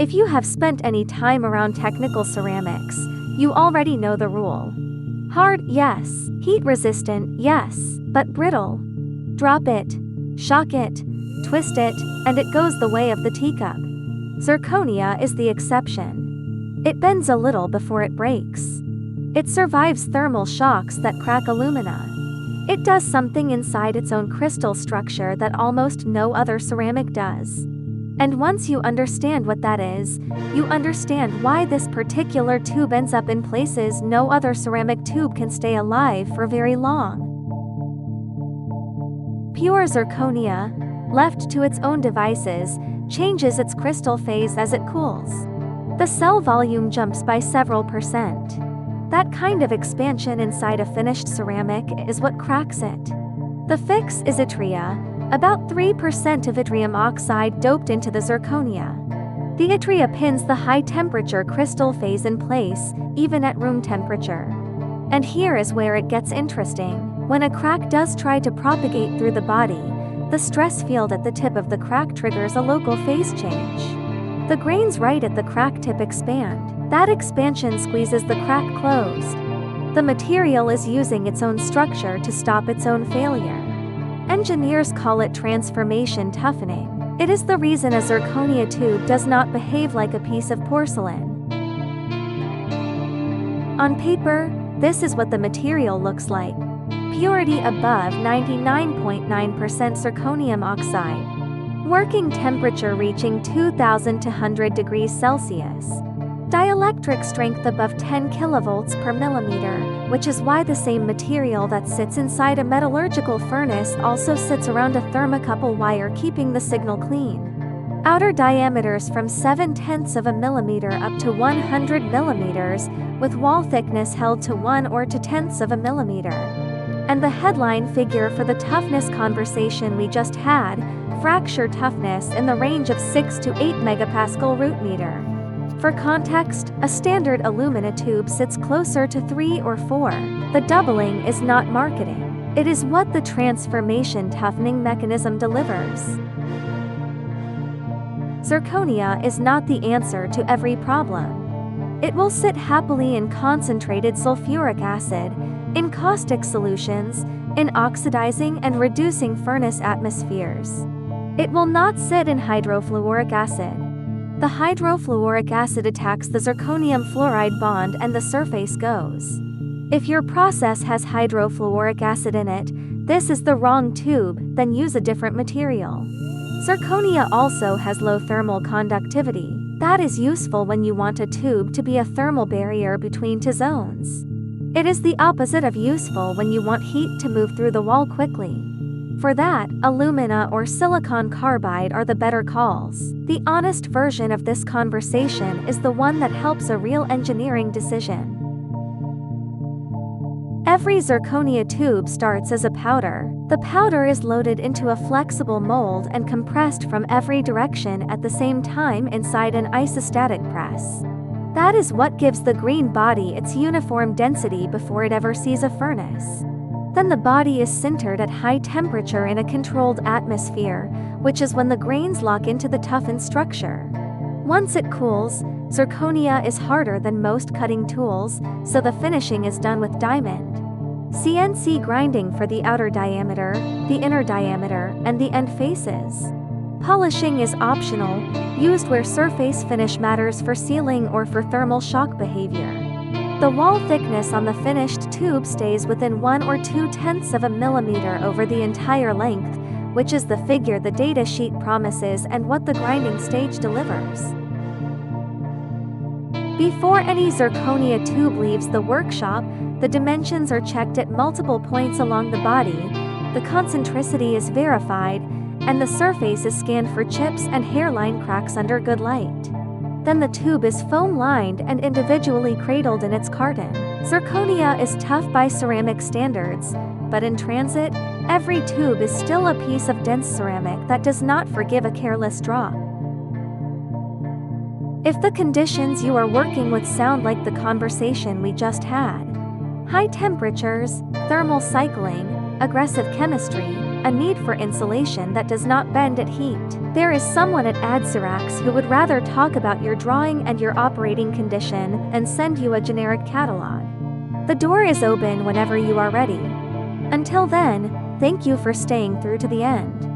If you have spent any time around technical ceramics, you already know the rule. Hard, yes. Heat resistant, yes. But brittle. Drop it, shock it, twist it, and it goes the way of the teacup. Zirconia is the exception. It bends a little before it breaks. It survives thermal shocks that crack alumina. It does something inside its own crystal structure that almost no other ceramic does. And once you understand what that is, you understand why this particular tube ends up in places no other ceramic tube can stay alive for very long. Pure zirconia, left to its own devices, changes its crystal phase as it cools. The cell volume jumps by several percent. That kind of expansion inside a finished ceramic is what cracks it. The fix is yttria, about 3% of yttrium oxide doped into the zirconia. The yttria pins the high-temperature crystal phase in place, even at room temperature. And here is where it gets interesting. When a crack does try to propagate through the body, the stress field at the tip of the crack triggers a local phase change. The grains right at the crack tip expand. That expansion squeezes the crack closed. The material is using its own structure to stop its own failure. Engineers call it transformation toughening. It is the reason a zirconia tube does not behave like a piece of porcelain. On paper, this is what the material looks like. Purity above 99.9% zirconium oxide. Working temperature reaching 2200 degrees Celsius. Dielectric strength above 10 kilovolts per millimeter, which is why the same material that sits inside a metallurgical furnace also sits around a thermocouple wire keeping the signal clean. Outer diameters from 0.7 of a millimeter up to 100 millimeters, with wall thickness held to 1 or 2/10 of a millimeter. And the headline figure for the toughness conversation we just had, fracture toughness in the range of 6 to 8 megapascal root meter. For context, a standard alumina tube sits closer to 3 or 4. The doubling is not marketing. It is what the transformation toughening mechanism delivers. Zirconia is not the answer to every problem. It will sit happily in concentrated sulfuric acid, in caustic solutions, in oxidizing and reducing furnace atmospheres. It will not sit in hydrofluoric acid. The hydrofluoric acid attacks the zirconium fluoride bond and the surface goes. If your process has hydrofluoric acid in it, this is the wrong tube, then use a different material. Zirconia also has low thermal conductivity. That is useful when you want a tube to be a thermal barrier between two zones. It is the opposite of useful when you want heat to move through the wall quickly. For that, alumina or silicon carbide are the better calls. The honest version of this conversation is the one that helps a real engineering decision. Every zirconia tube starts as a powder. The powder is loaded into a flexible mold and compressed from every direction at the same time inside an isostatic press. That is what gives the green body its uniform density before it ever sees a furnace. Then the body is sintered at high temperature in a controlled atmosphere, which is when the grains lock into the toughened structure. Once it cools, zirconia is harder than most cutting tools, so the finishing is done with diamond CNC grinding for the outer diameter, the inner diameter, and the end faces. Polishing is optional, used where surface finish matters for sealing or for thermal shock behavior. The wall thickness on the finished tube stays within 1 or 2/10 of a millimeter over the entire length, which is the figure the data sheet promises and what the grinding stage delivers. Before any zirconia tube leaves the workshop, the dimensions are checked at multiple points along the body, the concentricity is verified, and the surface is scanned for chips and hairline cracks under good light. Then the tube is foam-lined and individually cradled in its carton. Zirconia is tough by ceramic standards, but in transit, every tube is still a piece of dense ceramic that does not forgive a careless drop. If the conditions you are working with sound like the conversation we just had, high temperatures, thermal cycling, aggressive chemistry, a need for insulation that does not bend at heat. There is someone at ADCERAX who would rather talk about your drawing and your operating condition and send you a generic catalog. The door is open whenever you are ready. Until then, thank you for staying through to the end.